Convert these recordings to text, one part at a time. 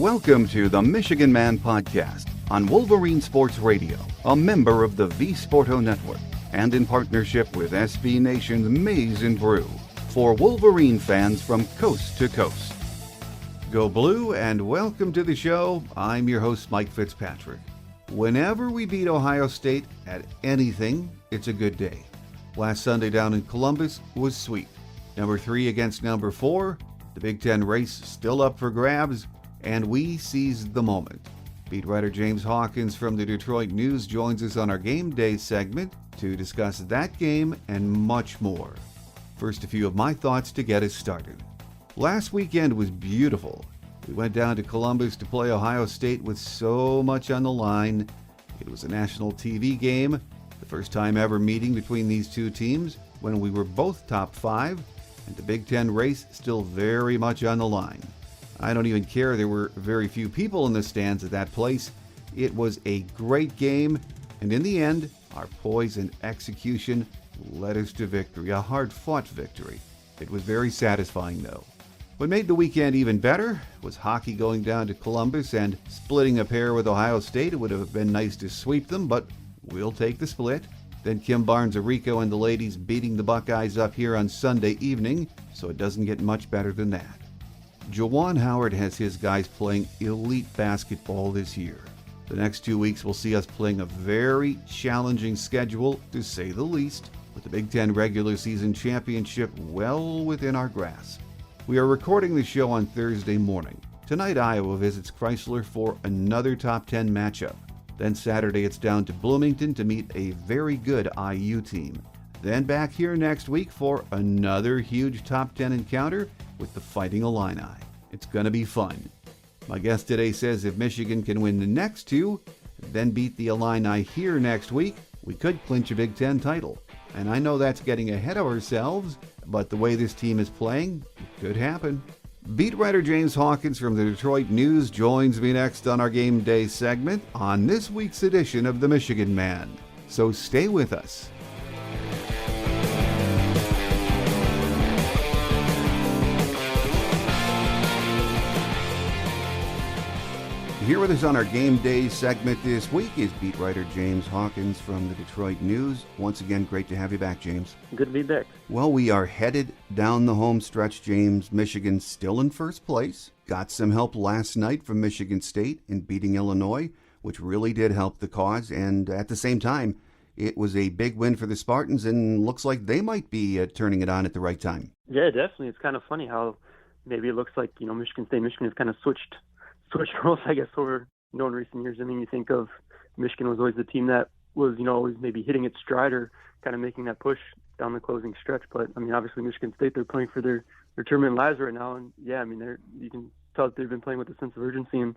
Welcome to the Michigan Man Podcast on Wolverine Sports Radio, a member of the V-Sporto Network, and in partnership with SB Nation's Maize and Brew, for Wolverine fans from coast to coast. Go Blue and welcome to the show. I'm your host, Mike Fitzpatrick. Whenever we beat Ohio State at anything, it's a good day. Last Sunday down in Columbus was sweet. Number 3 against number 4, the Big Ten race still up for grabs, and we seized the moment. Beat writer James Hawkins from the Detroit News joins us on our Game Day segment to discuss that game and much more. First, a few of my thoughts to get us started. Last weekend was beautiful. We went down to Columbus to play Ohio State with so much on the line. It was a national TV game, the first time ever meeting between these two teams when we were both top 5, and the Big Ten race still very much on the line. I don't even care there were very few people in the stands at that place. It was a great game, and in the end, our poise and execution led us to victory, a hard-fought victory. It was very satisfying, though. What made the weekend even better was hockey going down to Columbus and splitting a pair with Ohio State. It would have been nice to sweep them, but we'll take the split. Then Kim Barnes-Arico and the ladies beating the Buckeyes up here on Sunday evening, so it doesn't get much better than that. Juwan Howard has his guys playing elite basketball this year. The next 2 weeks will see us playing a very challenging schedule, to say the least, with the Big Ten regular season championship well within our grasp. We are recording the show on Thursday morning. Tonight, Iowa visits Chrysler for another top 10 matchup. Then Saturday, it's down to Bloomington to meet a very good IU team. Then back here next week for another huge top 10 encounter with the Fighting Illini. It's going to be fun. My guest today says if Michigan can win the next 2, then beat the Illini here next week, we could clinch a Big Ten title. And I know that's getting ahead of ourselves, but the way this team is playing, it could happen. Beat writer James Hawkins from the Detroit News joins me next on our Game Day segment on this week's edition of The Michigan Man. So stay with us. Here with us on our Game Day segment this week is beat writer James Hawkins from the Detroit News. Once again, great to have you back, James. Good to be back. Well, we are headed down the home stretch, James. Michigan still in first place. Got some help last night from Michigan State in beating Illinois, which really did help the cause. And at the same time, it was a big win for the Spartans, and looks like they might be turning it on at the right time. Yeah, definitely. It's kind of funny how maybe it looks like, Michigan has kind of switched roles, I guess, over in recent years. I mean, you think of Michigan was always the team that was, always maybe hitting its stride or kind of making that push down the closing stretch. But, I mean, obviously Michigan State, they're playing for their tournament lives right now. And, yeah, I mean, you can tell that they've been playing with a sense of urgency and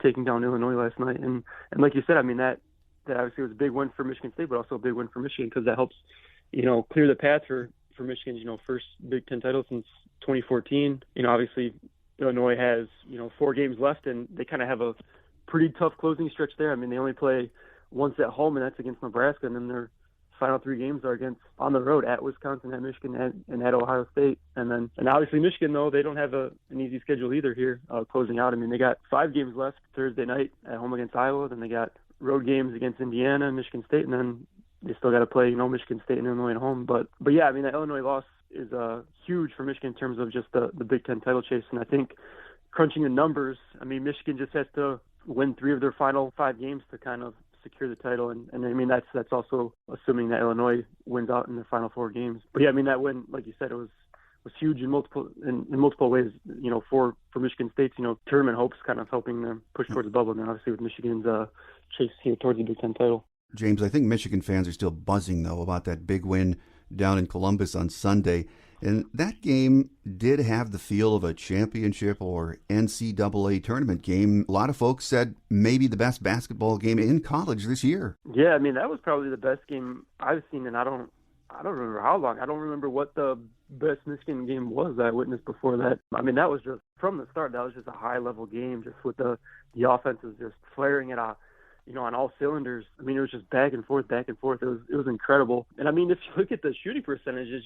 taking down Illinois last night. And like you said, I mean, that obviously was a big win for Michigan State, but also a big win for Michigan because that helps, clear the path for Michigan's, first Big Ten title since 2014. Obviously Illinois has, 4 games left, and they kind of have a pretty tough closing stretch there. I mean, they only play once at home, and that's against Nebraska, and then their final 3 games are on the road at Wisconsin, at Michigan, and at Ohio State. And obviously Michigan, though, they don't have an easy schedule either here closing out. I mean, they got 5 games left Thursday night at home against Iowa, then they got road games against Indiana and Michigan State, and then they still got to play, Michigan State and Illinois at home. But yeah, I mean, the Illinois loss is huge for Michigan in terms of just the Big Ten title chase. And I think crunching the numbers, I mean, Michigan just has to win 3 of their final 5 games to kind of secure the title. And I mean, that's also assuming that Illinois wins out in the final 4 games. But yeah, I mean, that win, like you said, it was huge in multiple ways, for Michigan State's, tournament hopes, kind of helping them push towards the bubble. And then obviously with Michigan's chase here towards the Big Ten title. James, I think Michigan fans are still buzzing, though, about that big win down in Columbus on Sunday. And that game did have the feel of a championship or NCAA tournament game. A lot of folks said maybe the best basketball game in college this year. Yeah, I mean, that was probably the best game I've seen, and I don't remember how long. I don't remember what the best Michigan game was that I witnessed before that. I mean, that was just, from the start, that was just a high-level game, just with the offenses just flaring it out, on all cylinders. I mean, it was just back and forth. It was incredible. And I mean, if you look at the shooting percentages,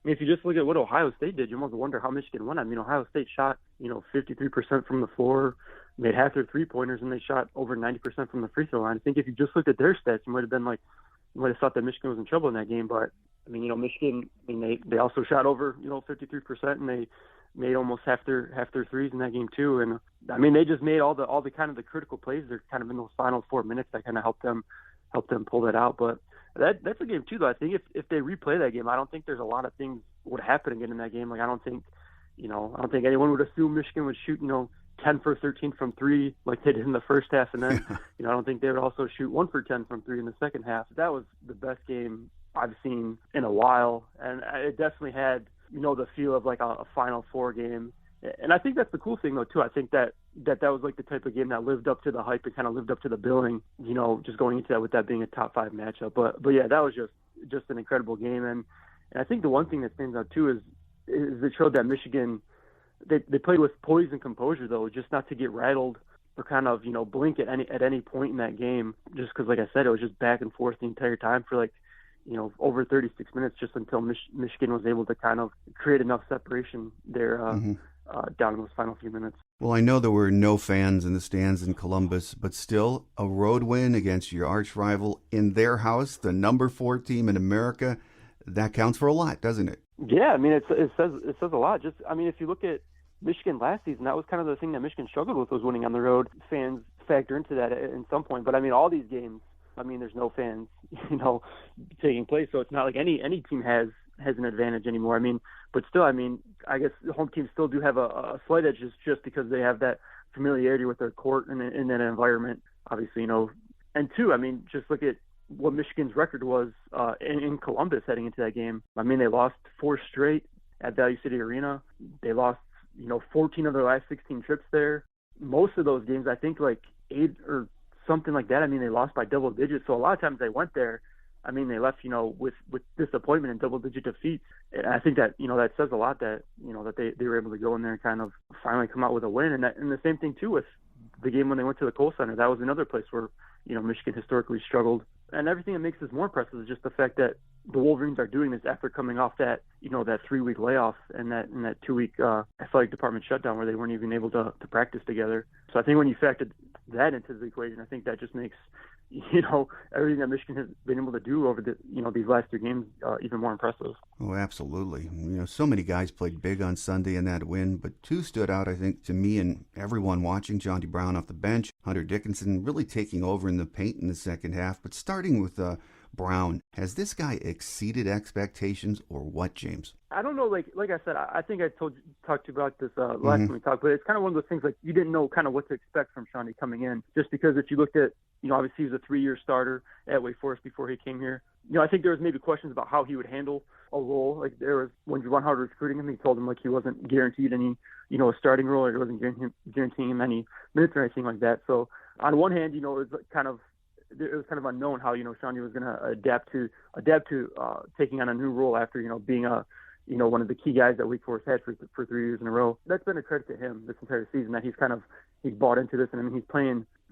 if you just look at what Ohio State did, you almost wonder how Michigan won. I mean, Ohio State shot, 53% from the floor. made half their three-pointers, and they shot over 90% from the free throw line. I think if you just looked at their stats, you might have been like, you might have thought that Michigan was in trouble in that game. But I mean, Michigan, I mean, they also shot over 53%, and they made almost half their threes in that game too. And I mean, they just made all the kind of the critical plays. They're kind of in those final 4 minutes that kind of helped them pull that out. But that's a game too, though. I think if they replay that game, I don't think there's a lot of things would happen again in that game. Like I don't think anyone would assume Michigan would shoot 10 for 13 from three like they did in the first half, and then I don't think they would also shoot 1 for 10 from three in the second half. That was the best game I've seen in a while, and it definitely had the feel of like a Final Four game. And I think that's the cool thing though too. I think that was like the type of game that lived up to the hype and kind of lived up to the billing, just going into that with that being a top 5 matchup. But yeah, that was just an incredible game. And I think the one thing that stands out too is it showed that Michigan, they played with poise and composure though, just not to get rattled or kind of blink at any point in that game. Just because, like I said, it was just back and forth the entire time for like over 36 minutes, just until Michigan was able to kind of create enough separation there down in those final few minutes. Well, I know there were no fans in the stands in Columbus, but still a road win against your arch rival in their house, the number 4 team in America, that counts for a lot, doesn't it? Yeah, I mean, it says a lot. Just, I mean, if you look at Michigan last season, that was kind of the thing that Michigan struggled with, was winning on the road. Fans factor into that at some point, but I mean, all these games, I mean, there's no fans, taking place, so it's not like any team has an advantage anymore. I mean, but still, I mean, I guess the home teams still do have a slight edge just because they have that familiarity with their court and in that environment, obviously, And two, I mean, just look at what Michigan's record was in Columbus heading into that game. I mean, they lost 4 straight at Value City Arena. They lost, 14 of their last 16 trips there. Most of those games, I think like 8 or something like that. I mean, they lost by double digits. So a lot of times they went there, I mean, they left, with disappointment and double-digit defeats. And I think that, that says a lot that, that they were able to go in there and kind of finally come out with a win. And the same thing, too, with the game when they went to the Kohl Center. That was another place where, Michigan historically struggled. And everything that makes this more impressive is just the fact that the Wolverines are doing this after coming off that, that 3-week layoff and that 2-week athletic department shutdown where they weren't even able to practice together. So I think when you factor that into the equation, I think that just makes, everything that Michigan has been able to do over the, these last 2 games even more impressive. Oh, absolutely. So many guys played big on Sunday in that win, but 2 stood out, I think, to me and everyone watching. Johnny Brown off the bench, Hunter Dickinson really taking over in the paint in the second half. But starting with Brown, has this guy exceeded expectations or what, James? I don't know. Like I said, I think I talked to you about this last time we talked, but it's kind of one of those things like you didn't know kind of what to expect from Shawnee coming in, just because if you looked at, obviously he was a 3-year starter at Wake Forest before he came here. I think there was maybe questions about how he would handle a role. Like there was, when Juwan Howard was recruiting him, he told him like he wasn't guaranteed any, a starting role, or he wasn't guaranteeing him any minutes or anything like that. So on one hand, it was kind of unknown how, Shawnee was going to adapt to taking on a new role after, being one of the key guys that Wake Forest had for 3 years in a row. That's been a credit to him this entire season, that he's bought into this. And I mean,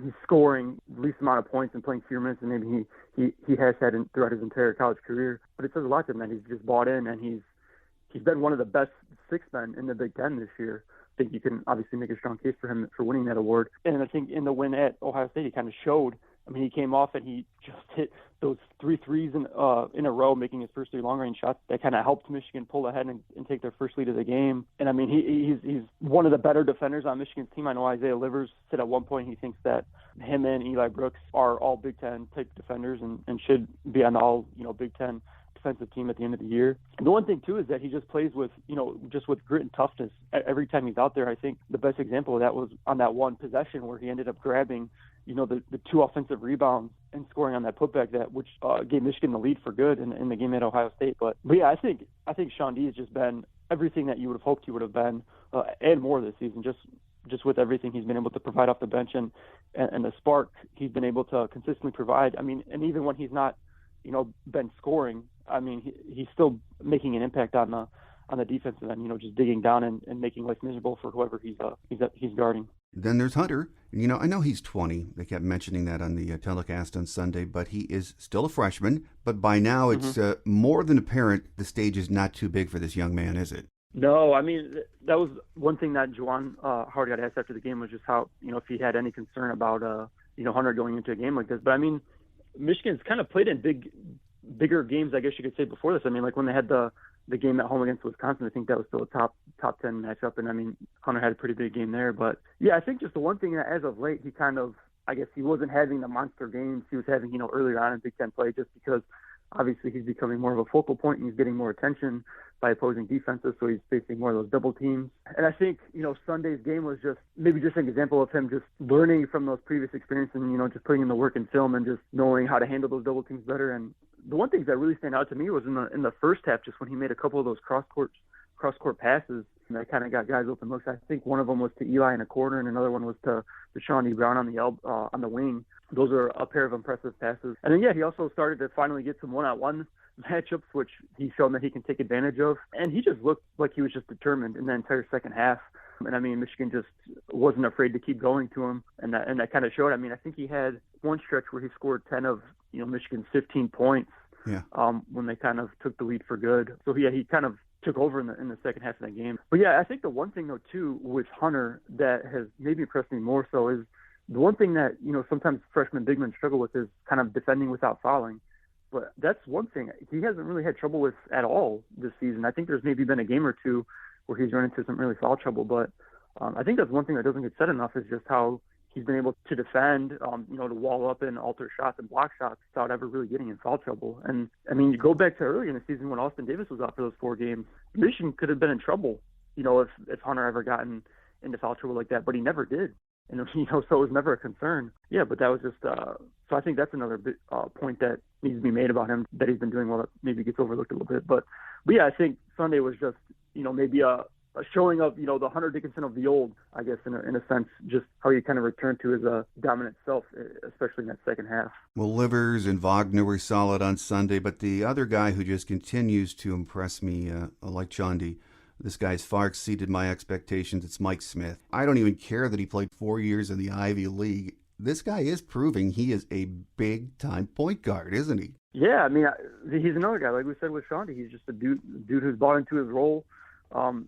he's scoring the least amount of points and playing fewer minutes than maybe he has had throughout his entire college career. But it says a lot to him that he's just bought in, and he's been one of the best 6 men in the Big Ten this year. I think you can obviously make a strong case for him for winning that award. And I think in the win at Ohio State, he kind of showed. I mean, he came off and he just hit those 3 threes in a row, making his first 3 long-range shots. That kind of helped Michigan pull ahead and take their first lead of the game. And, I mean, he's one of the better defenders on Michigan's team. I know Isaiah Livers said at one point he thinks that him and Eli Brooks are all Big Ten type defenders and should be on the all, Big Ten defensive team at the end of the year. The one thing, too, is that he just plays with, just with grit and toughness every time he's out there. I think the best example of that was on that one possession where he ended up grabbing the 2 offensive rebounds and scoring on that putback which gave Michigan the lead for good in the game at Ohio State. But yeah, I think Sean D has just been everything that you would have hoped he would have been, and more this season, just with everything he's been able to provide off the bench and the spark he's been able to consistently provide. I mean, and even when he's not, been scoring, I mean, he's still making an impact on the defensive end, just digging down and making life miserable for whoever he's guarding. Then there's Hunter. I know he's 20. They kept mentioning that on the telecast on Sunday, but he is still a freshman. But by now it's more than apparent the stage is not too big for this young man, is it? No, I mean, that was one thing that Juwan Howard got asked after the game was just how, if he had any concern about, Hunter going into a game like this. But I mean, Michigan's kind of played in bigger games, I guess you could say, before this. I mean, like when they had the game at home against Wisconsin, I think that was still a top 10 matchup. And I mean, Hunter had a pretty big game there. But yeah, I think just the one thing that as of late, he kind of, I guess he wasn't having the monster games he was having, earlier on in Big Ten play, just because obviously he's becoming more of a focal point and he's getting more attention by opposing defenses, so he's facing more of those double teams. And I think, Sunday's game was just an example of him just learning from those previous experiences and, just putting in the work in film and just knowing how to handle those double teams better. And the one thing that really stand out to me was in the first half, just when he made a couple of those cross court passes that kind of got guys open looks. I think one of them was to Eli in a corner, and another one was to Shawn D. Brown on the wing. Those are a pair of impressive passes. And then, he also started to finally get some one-on-one matchups, which he's shown that he can take advantage of. And he just looked like he was just determined in the entire second half. And I mean, Michigan just wasn't afraid to keep going to him, and that kind of showed. I mean, I think he had one stretch where he scored 10 of Michigan's 15 points. Yeah. When they kind of took the lead for good. So he kind of took over in the second half of that game. But I think the one thing though too with Hunter that has maybe impressed me more so is the one thing that sometimes freshmen big men struggle with is kind of defending without fouling. But that's one thing he hasn't really had trouble with at all this season. I think there's maybe been a game or two where he's run into some really foul trouble, but I think that's one thing that doesn't get said enough is just how he's been able to defend, to wall up and alter shots and block shots without ever really getting in foul trouble. And I mean, you go back to earlier in the season when Austin Davis was out for those 4 games, Michigan could have been in trouble, if Hunter ever gotten into foul trouble like that, but he never did. And, so it was never a concern. Yeah, but that was just, so I think that's another point that needs to be made about him that he's been doing well that maybe gets overlooked a little bit. But I think Sunday was just, maybe a showing of, the Hunter Dickinson of the old, I guess, in a sense, just how he kind of returned to his dominant self, especially in that second half. Well, Livers and Wagner were solid on Sunday, but the other guy who just continues to impress me, like Chandi, this guy's far exceeded my expectations. It's Mike Smith. I don't even care that he played 4 years in the Ivy League. This guy is proving he is a big-time point guard, isn't he? Yeah, I mean, he's another guy. Like we said with Chandi, he's just a dude who's bought into his role,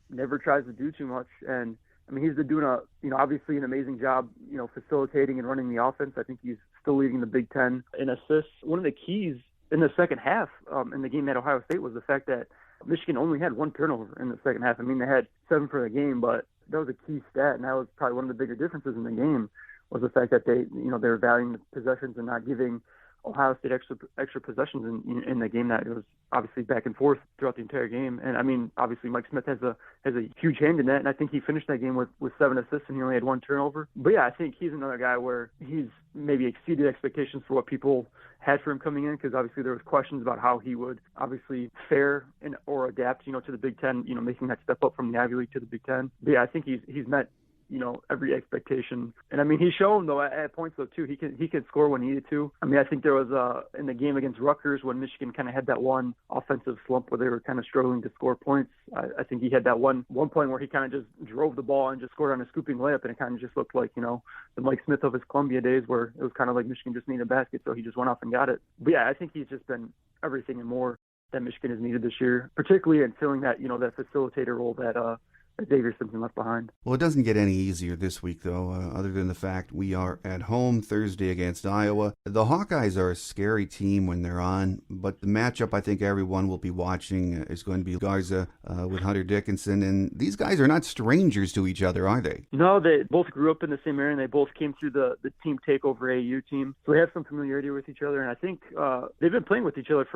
never tries to do too much. And, I mean, he's doing obviously an amazing job, facilitating and running the offense. I think he's still leading the Big Ten in assists. One of the keys in the second half in the game at Ohio State was the fact that Michigan only had 1 turnover in the second half. I mean, they had 7 for the game, but that was a key stat, and that was probably one of the bigger differences in the game was the fact that they were valuing the possessions and not giving Ohio State extra possessions in the game that it was obviously back and forth throughout the entire game. And I mean, obviously Mike Smith has a huge hand in that, and I think he finished that game with 7 assists and he only had 1 turnover. But I think he's another guy where he's maybe exceeded expectations for what people had for him coming in, because obviously there was questions about how he would obviously fare or adapt, to the Big Ten, making that step up from the Ivy League to the Big Ten. But I think he's met every expectation. And I mean, he's shown though at points though too, he can score when needed to. I mean, I think there was in the game against Rutgers when Michigan kind of had that one offensive slump where they were kind of struggling to score points. I think he had that one point where he kind of just drove the ball and just scored on a scooping layup, and it kind of just looked like, the Mike Smith of his Columbia days where it was kind of like Michigan just needed a basket, so he just went off and got it. But I think he's just been everything and more that Michigan has needed this year, particularly in filling that, that facilitator role that Xavier Simpson left behind. Well, it doesn't get any easier this week, though, other than the fact we are at home Thursday against Iowa. The Hawkeyes are a scary team when they're on, but the matchup I think everyone will be watching is going to be Garza with Hunter Dickinson, and these guys are not strangers to each other, are they? No, they both grew up in the same area, and they both came through the team takeover AAU team, so they have some familiarity with each other, and I think they've been playing with each other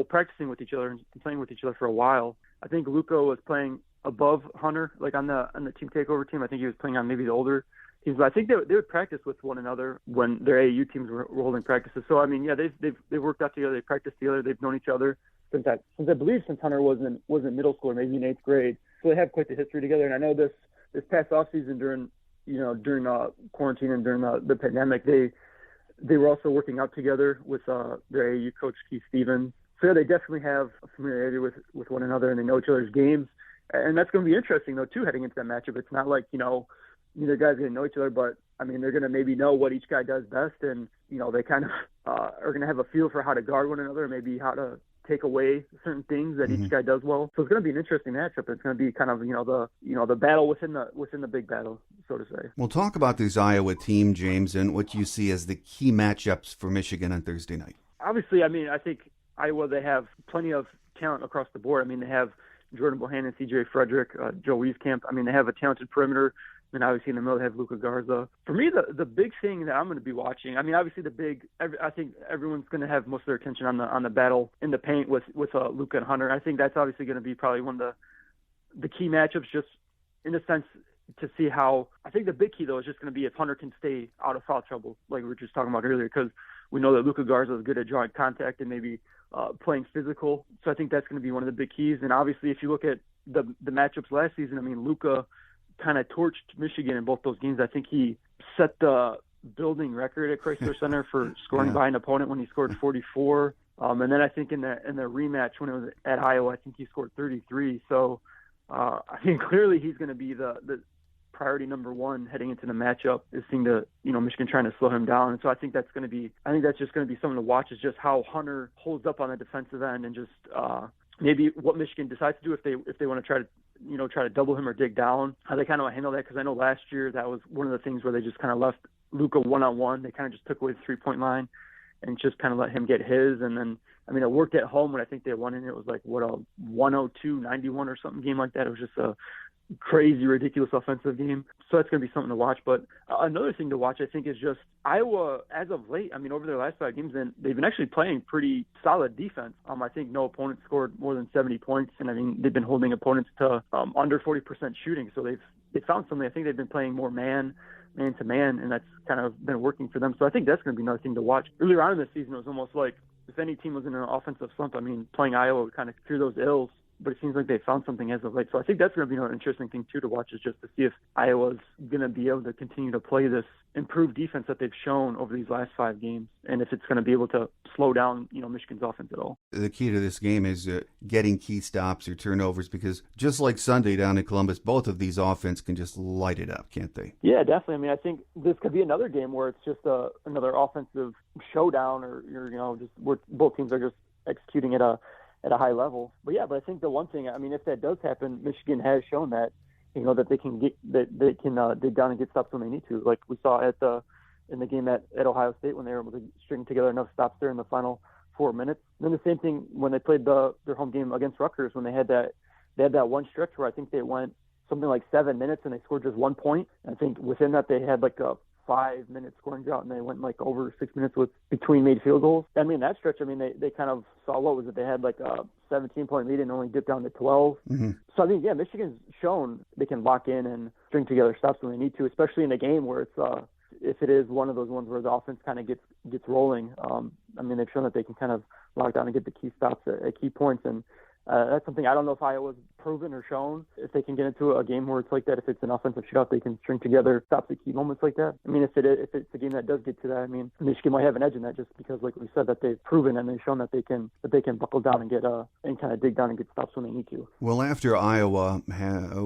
practicing with each other and playing with each other for a while. I think Luka was playing above Hunter, like on the team takeover team. I think he was playing on maybe the older teams, but I think they would practice with one another when their AAU teams were holding practices. So I mean, they've worked out together, they practiced together, they've known each other since I believe since Hunter was in middle school or maybe in 8th grade. So they have quite the history together. And I know this past off season during quarantine and during the pandemic, they were also working out together with their AAU coach Keith Stevens. So they definitely have a familiarity with one another, and they know each other's games. And that's going to be interesting, though, too, heading into that matchup. It's not like, neither guy's going to know each other, but, I mean, they're going to maybe know what each guy does best, and, they kind of are going to have a feel for how to guard one another, maybe how to take away certain things that each guy does well. So it's going to be an interesting matchup. It's going to be kind of the battle within the big battle, so to say. We'll talk about this Iowa team, James, and what you see as the key matchups for Michigan on Thursday night. Obviously, I mean, I think Iowa, they have plenty of talent across the board. I mean, they have Jordan Bohannon, C.J. Frederick, Joe Wieskamp. I mean, they have a talented perimeter. And obviously in the middle they have Luka Garza. For me, the big thing that I'm going to be watching, I mean, obviously I think everyone's going to have most of their attention on the battle in the paint with Luka and Hunter. I think that's obviously going to be probably one of the key matchups, just in a sense to see how. I think the big key though is just going to be if Hunter can stay out of foul trouble, like we were just talking about earlier, because we know that Luka Garza is good at drawing contact and maybe playing physical. So I think that's going to be one of the big keys. And obviously, if you look at the matchups last season, I mean, Luka kind of torched Michigan in both those games. I think he set the building record at Chrysler Center for scoring by an opponent when he scored 44. And then I think in the rematch when it was at Iowa, I think he scored 33. So I think clearly he's going to be the priority number one heading into the matchup, is seeing Michigan trying to slow him down. And so I think that's just going to be something to watch, is just how Hunter holds up on the defensive end, and just maybe what Michigan decides to do if they want to try to double him or dig down, how they kind of handle that. Because I know last year that was one of the things where they just kind of left Luka one-on-one. They kind of just took away the three-point line and just kind of let him get his. And then, I mean, it worked at home when I think they won, and it was like, a 102-91 or something game like that. It was just a crazy, ridiculous offensive game. So that's going to be something to watch. But another thing to watch, I think, is just Iowa, as of late, I mean, over their last 5 games, they've been actually playing pretty solid defense. I think no opponent scored more than 70 points. And, I mean, they've been holding opponents to under 40% shooting. So they've found something. I think they've been playing more man to man, and that's kind of been working for them. So I think that's going to be another thing to watch. Earlier on in the season, it was almost like if any team was in an offensive slump, I mean, playing Iowa would kind of cure those ills. But it seems like they found something as of late. So I think that's going to be an interesting thing, too, to watch, is just to see if Iowa's going to be able to continue to play this improved defense that they've shown over these last 5 games, and if it's going to be able to slow down, Michigan's offense at all. The key to this game is getting key stops or turnovers, because just like Sunday down in Columbus, both of these offense can just light it up, can't they? Yeah, definitely. I mean, I think this could be another game where it's just another offensive showdown, or just where both teams are just executing at a high level. But I think the one thing, I mean, if that does happen, Michigan has shown that, that they can dig down and get stops when they need to. Like we saw in the game at Ohio State, when they were able to string together enough stops there in the final 4 minutes. And then the same thing when they played their home game against Rutgers, when they had that one stretch where I think they went something like 7 minutes and they scored just 1 point. I think within that they had like a 5-minute scoring drought, and they went like over 6 minutes with between made field goals. I mean, that stretch, I mean, they kind of saw, what was it? They had like a 17-point lead and only dipped down to 12. Mm-hmm. So I mean, Michigan's shown they can lock in and string together stops when they need to, especially in a game where it's if it is one of those ones where the offense kind of gets rolling. I mean, they've shown that they can kind of lock down and get the key stops at key points, and that's something I don't know if Iowa's proven or shown. If they can get into a game where it's like that, if it's an offensive shootout, they can string together stops at key moments like that. I mean, if it's a game that does get to that, I mean, Michigan might have an edge in that, just because, like we said, that they've proven and they've shown that they can buckle down and get and kind of dig down and get stops when they need to. Well, after Iowa,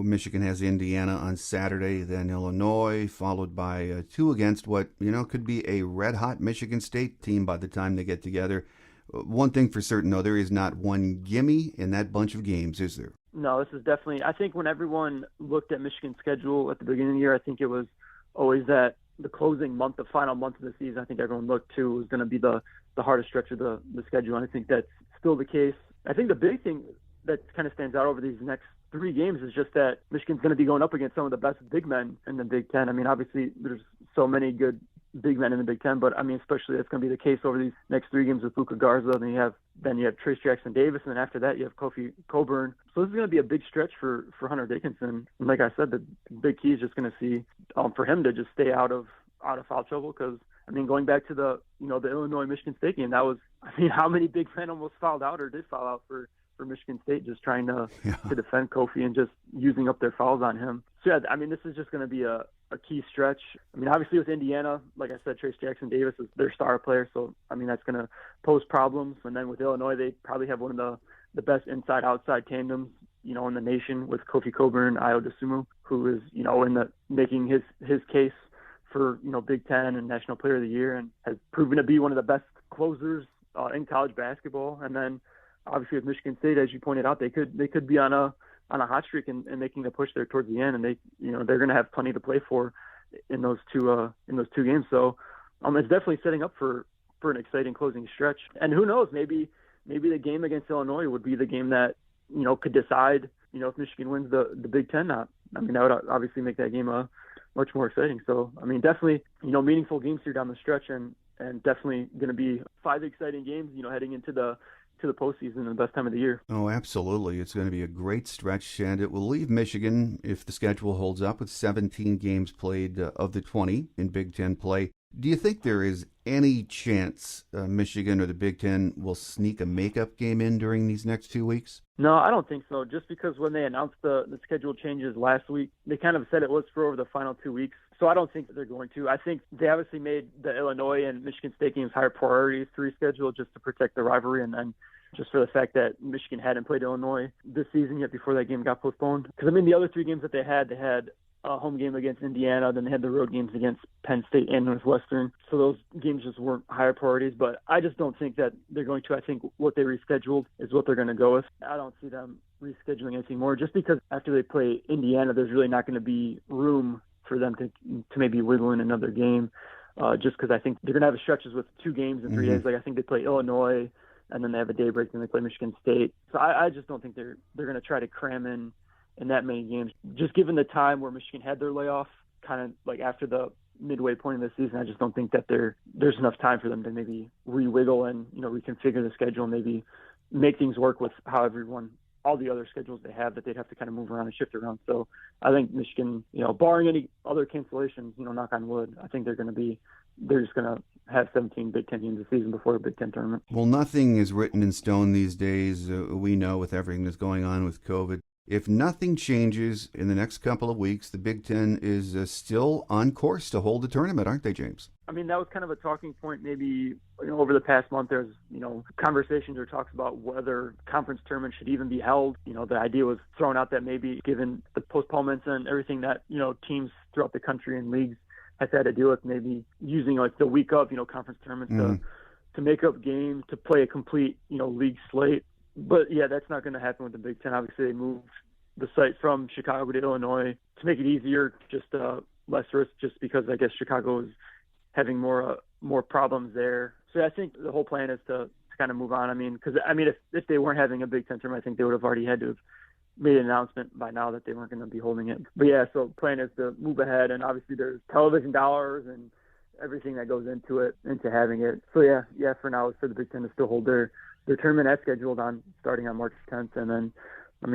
Michigan has Indiana on Saturday, then Illinois, followed by 2 against what could be a red-hot Michigan State team by the time they get together. One thing for certain, though, there is not one gimme in that bunch of games, is there? No, this is definitely, I think when everyone looked at Michigan's schedule at the beginning of the year, I think it was always that the closing month, the final month of the season, I think everyone looked to was going to be the hardest stretch of the schedule, and I think that's still the case. I think the big thing that kind of stands out over these next 3 games is just that Michigan's going to be going up against some of the best big men in the Big Ten. I mean, obviously, there's so many good big men in the Big Ten, but I mean, especially that's going to be the case over these next 3 games with Luka Garza. Then you have Trace Jackson Davis, and then after that you have Kofi Coburn. So this is going to be a big stretch for Hunter Dickinson. And like I said, the big key is just going to see for him to just stay out of foul trouble, because I mean, going back to the Illinois Michigan State game, that was, I mean, how many big men almost fouled out or did foul out for Michigan State, just trying to defend Kofi and just using up their fouls on him. So yeah, I mean, this is just going to be a key stretch. I mean, obviously with Indiana, like I said, Trace Jackson Davis is their star player, so I mean that's going to pose problems. And then with Illinois, they probably have one of the best inside-outside tandems in the nation, with Kofi Coburn and Ayo Dosunmu, who is making his case for Big Ten and National Player of the Year, and has proven to be one of the best closers in college basketball. And then obviously with Michigan State, as you pointed out, they could be on a hot streak and making a push there towards the end, and they're going to have plenty to play for in those two games. So it's definitely setting up for an exciting closing stretch. And who knows, maybe the game against Illinois would be the game that could decide if Michigan wins the Big Ten. Not, I mean, that would obviously make that game much more exciting. So I mean, definitely meaningful games here down the stretch, and definitely going to be 5 exciting games heading into the postseason, the best time of the year. Oh, absolutely. It's going to be a great stretch, and it will leave Michigan, if the schedule holds up, with 17 games played of the 20 in Big Ten play. Do you think there is any chance Michigan or the Big Ten will sneak a makeup game in during these next 2 weeks? No, I don't think so. Just because when they announced the schedule changes last week, they kind of said it was for over the final 2 weeks. So I don't think that they're going to. I think they obviously made the Illinois and Michigan State games higher priorities to reschedule just to protect the rivalry, and then just for the fact that Michigan hadn't played Illinois this season yet before that game got postponed. Because, I mean, the other 3 games that they had a home game against Indiana, then they had the road games against Penn State and Northwestern. So those games just weren't higher priorities. But I just don't think that they're going to. I think what they rescheduled is what they're going to go with. I don't see them rescheduling anything more, just because after they play Indiana, there's really not going to be room for them to maybe wiggle in another game. Just because I think they're going to have stretches with 2 games in 3 days. Like I think they play Illinois, and then they have a day break, and they play Michigan State. So I just don't think they're going to try to cram in that many games. Just given the time where Michigan had their layoff, kind of like after the midway point of the season, I just don't think that there's enough time for them to maybe re-wiggle and reconfigure the schedule, and maybe make things work with how all the other schedules they have that they'd have to kind of move around and shift around. So I think Michigan, barring any other cancellations, knock on wood, I think they're just going to have 17 Big Ten games a season before a Big Ten tournament. Well, nothing is written in stone these days. We know with everything that's going on with COVID. If nothing changes in the next couple of weeks, the Big Ten is still on course to hold the tournament, aren't they, James? I mean, that was kind of a talking point maybe over the past month. There's, conversations or talks about whether conference tournaments should even be held. The idea was thrown out that maybe given the postponements and everything that, teams throughout the country and leagues has had to deal with, maybe using like the week of, conference tournaments to make up games, to play a complete, league slate. But, yeah, that's not going to happen with the Big Ten. Obviously, they moved the site from Chicago to Illinois to make it easier, just less risk, just because I guess Chicago is having more problems there. So I think the whole plan is to kind of move on. I mean, because, if they weren't having a Big Ten tournament, I think they would have already had to have made an announcement by now that they weren't going to be holding it. But, yeah, so the plan is to move ahead, and obviously there's television dollars and everything that goes into having it. So, yeah, for now it's for the Big Ten to still hold their tournament as scheduled starting on March 10th. And then,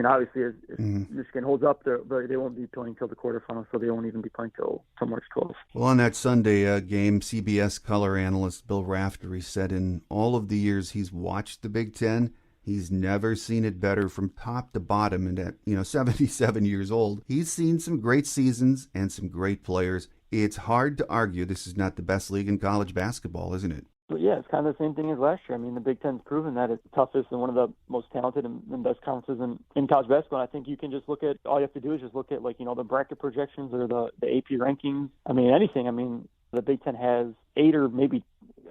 obviously, if Michigan holds up, they won't be playing till the quarterfinals, so they won't even be playing till March 12th. Well, on that Sunday game, CBS color analyst Bill Raftery said in all of the years he's watched the Big Ten, he's never seen it better from top to bottom. And at 77 years old, he's seen some great seasons and some great players. It's hard to argue this is not the best league in college basketball, isn't it? But yeah, it's kind of the same thing as last year. The Big Ten's proven that it's the toughest and one of the most talented and best conferences in college basketball. And I think you can just look at, all you have to do is just look at the bracket projections or the AP rankings. Anything. The Big Ten has 8 or maybe,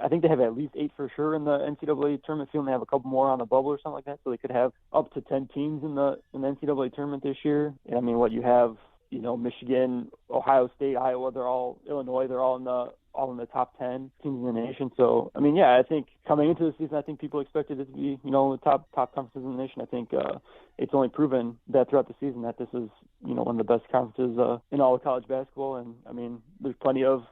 I think they have at least 8 for sure in the NCAA tournament field, and they have a couple more on the bubble or something like that. So they could have up to 10 teams in the NCAA tournament this year. And what you have, Michigan, Ohio State, Iowa, Illinois, they're all in the top 10 teams in the nation. So, I think coming into the season, I think people expected it to be, the top conferences in the nation. I think it's only proven that throughout the season that this is, one of the best conferences in all of college basketball. And, there's plenty of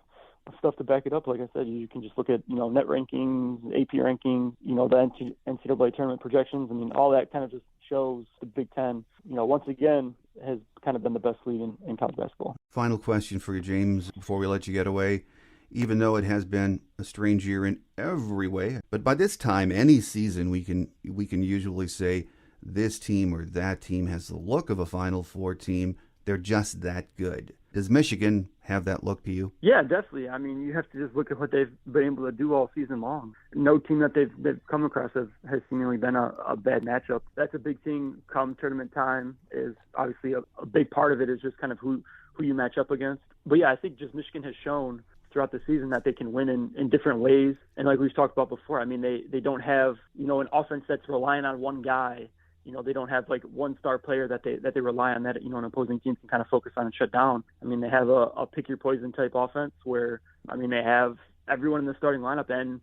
stuff to back it up. Like I said, you can just look at, net rankings, AP rankings, the NCAA tournament projections. All that kind of just shows the Big Ten, once again, has kind of been the best league in college basketball. Final question for you, James, before we let you get away. Even though it has been a strange year in every way, but by this time, any season, we can usually say this team or that team has the look of a Final Four team. They're just that good. Does Michigan have that look to you? Yeah, definitely. You have to just look at what they've been able to do all season long. No team that they've come across has seemingly been a bad matchup. That's a big thing come tournament time. Is obviously a big part of it is just kind of who you match up against. But yeah, I think just Michigan has shown throughout the season that they can win in different ways. And like we've talked about before, I mean, they don't have, an offense that's relying on one guy. They don't have like one star player that they rely on that, an opposing team can kind of focus on and shut down. I mean, they have a pick your poison type offense where, I mean, they have everyone in the starting lineup and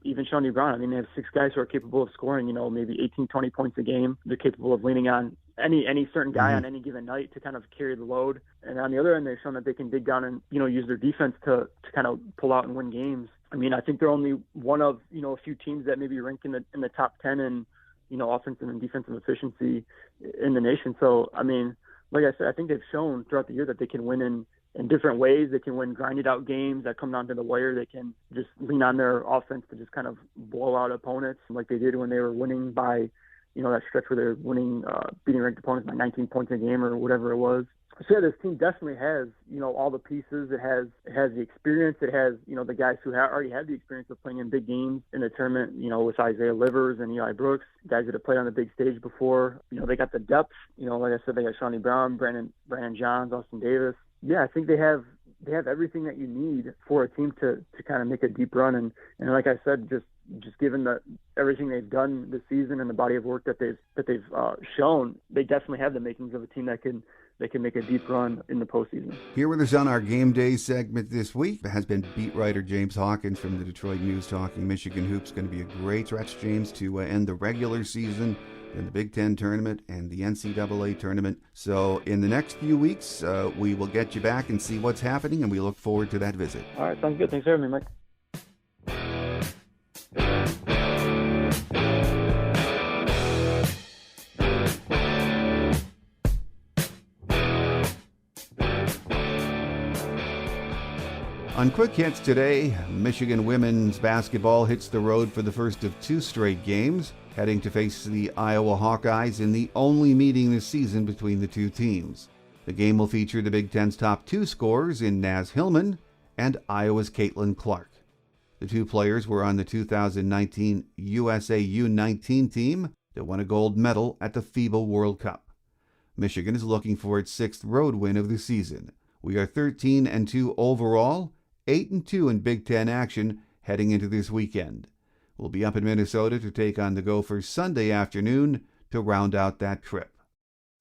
even Shawnee Brown. I mean, they have 6 guys who are capable of scoring, maybe 18, 20 points a game. They're capable of leaning on any certain guy on any given night to kind of carry the load. And on the other end, they've shown that they can dig down and, use their defense to kind of pull out and win games. I mean, I think they're only one of, a few teams that maybe rank in the top 10 in, offensive and defensive efficiency in the nation. So, I mean, like I said, I think they've shown throughout the year that they can win in different ways. They can win grinded out games that come down to the wire. They can just lean on their offense to just kind of blow out opponents like they did when they were winning by, that stretch where they're winning, beating ranked opponents by 19 points a game or whatever it was. So yeah, this team definitely has, all the pieces. It has the experience. It has, the guys who already had the experience of playing in big games in the tournament, with Isaiah Livers and Eli Brooks, guys that have played on the big stage before. They got the depth. Like I said, they got Shawnee Brown, Brandon Johns, Austin Davis. Yeah, I think they have everything that you need for a team to kind of make a deep run. And like I said, just given everything they've done this season and the body of work that they've shown, they definitely have the makings of a team that can make a deep run in the postseason. Here with us on our Game Day segment this week has been beat writer James Hawkins from the Detroit News talking Michigan hoops. Going to be a great stretch, James, to end the regular season in the Big Ten tournament and the NCAA tournament. So in the next few weeks, we will get you back and see what's happening, and we look forward to that visit. All right, sounds good. Thanks for having me, Mike. On Quick Hits today, Michigan women's basketball hits the road for the first of 2 straight games, heading to face the Iowa Hawkeyes in the only meeting this season between the two teams. The game will feature the Big Ten's top 2 scorers in Naz Hillman and Iowa's Caitlin Clark. The 2 players were on the 2019 USA U19 team that won a gold medal at the FIBA World Cup. Michigan is looking for its 6th road win of the season. We are 13-2 overall, 8-2 in Big Ten action heading into this weekend. We'll be up in Minnesota to take on the Gophers Sunday afternoon to round out that trip.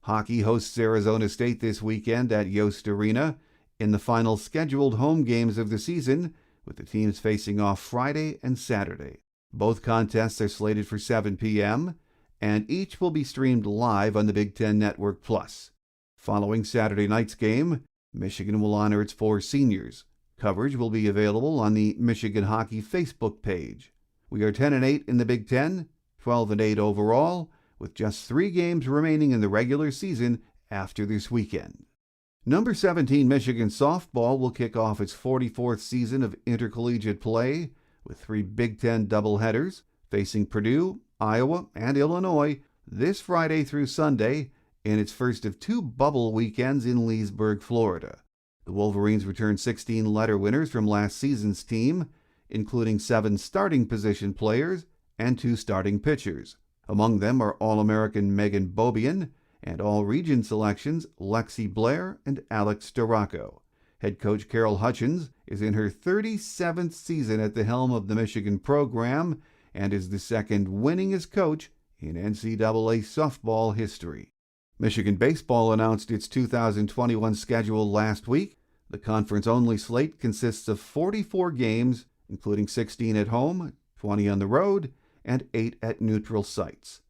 Hockey hosts Arizona State this weekend at Yost Arena in the final scheduled home games of the season, with the teams facing off Friday and Saturday. Both contests are slated for 7 p.m., and each will be streamed live on the Big Ten Network Plus. Following Saturday night's game, Michigan will honor its 4 seniors. Coverage will be available on the Michigan Hockey Facebook page. We are 10-8 in the Big Ten, 12-8 overall, with just 3 games remaining in the regular season after this weekend. Number 17 Michigan softball will kick off its 44th season of intercollegiate play with 3 Big Ten doubleheaders facing Purdue, Iowa, and Illinois this Friday through Sunday in its first of 2 bubble weekends in Leesburg, Florida. The Wolverines returned 16 letter winners from last season's team, including 7 starting position players and 2 starting pitchers. Among them are All-American Megan Bobian and All-Region selections Lexi Blair and Alex Storako. Head coach Carol Hutchins is in her 37th season at the helm of the Michigan program and is the 2nd winningest coach in NCAA softball history. Michigan baseball announced its 2021 schedule last week. The conference-only slate consists of 44 games, including 16 at home, 20 on the road, and 8 at neutral sites.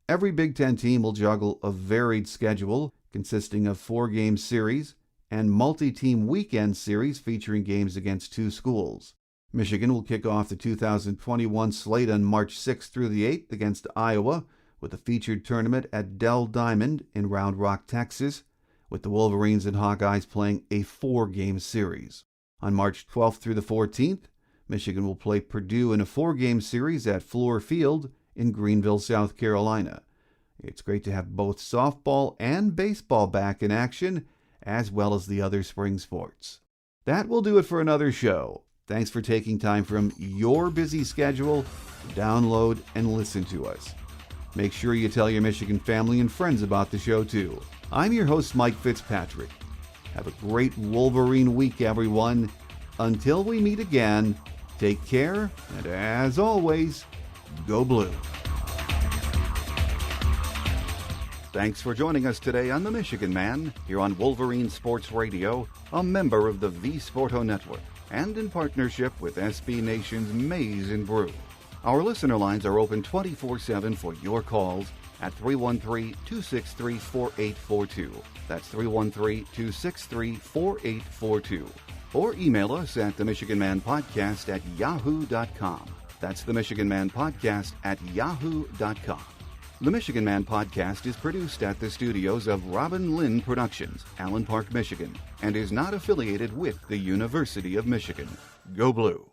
Every Big Ten team will juggle a varied schedule consisting of 4-game series and multi-team weekend series featuring games against 2 schools. Michigan will kick off the 2021 slate on March 6th through the 8th against Iowa with a featured tournament at Dell Diamond in Round Rock, Texas, with the Wolverines and Hawkeyes playing a 4-game series. On March 12th through the 14th, Michigan will play Purdue in a 4-game series at Fluor Field in Greenville, South Carolina. It's great to have both softball and baseball back in action, as well as the other spring sports. That will do it for another show. Thanks for taking time from your busy schedule to download and listen to us. Make sure you tell your Michigan family and friends about the show, too. I'm your host, Mike Fitzpatrick. Have a great Wolverine week, everyone, Until we meet again, take care, and as always, go blue. Thanks for joining us today on The Michigan Man, here on Wolverine Sports Radio, a member of the V Sporto Network, and in partnership with SB Nation's Maize and Brew. Our listener lines are open 24/7 for your calls at 313-263-4842. That's 313-263-4842. Or email us at themichiganmanpodcast@yahoo.com. That's themichiganmanpodcast@yahoo.com. The Michigan Man Podcast is produced at the studios of Robin Lynn Productions, Allen Park, Michigan, and is not affiliated with the University of Michigan. Go Blue!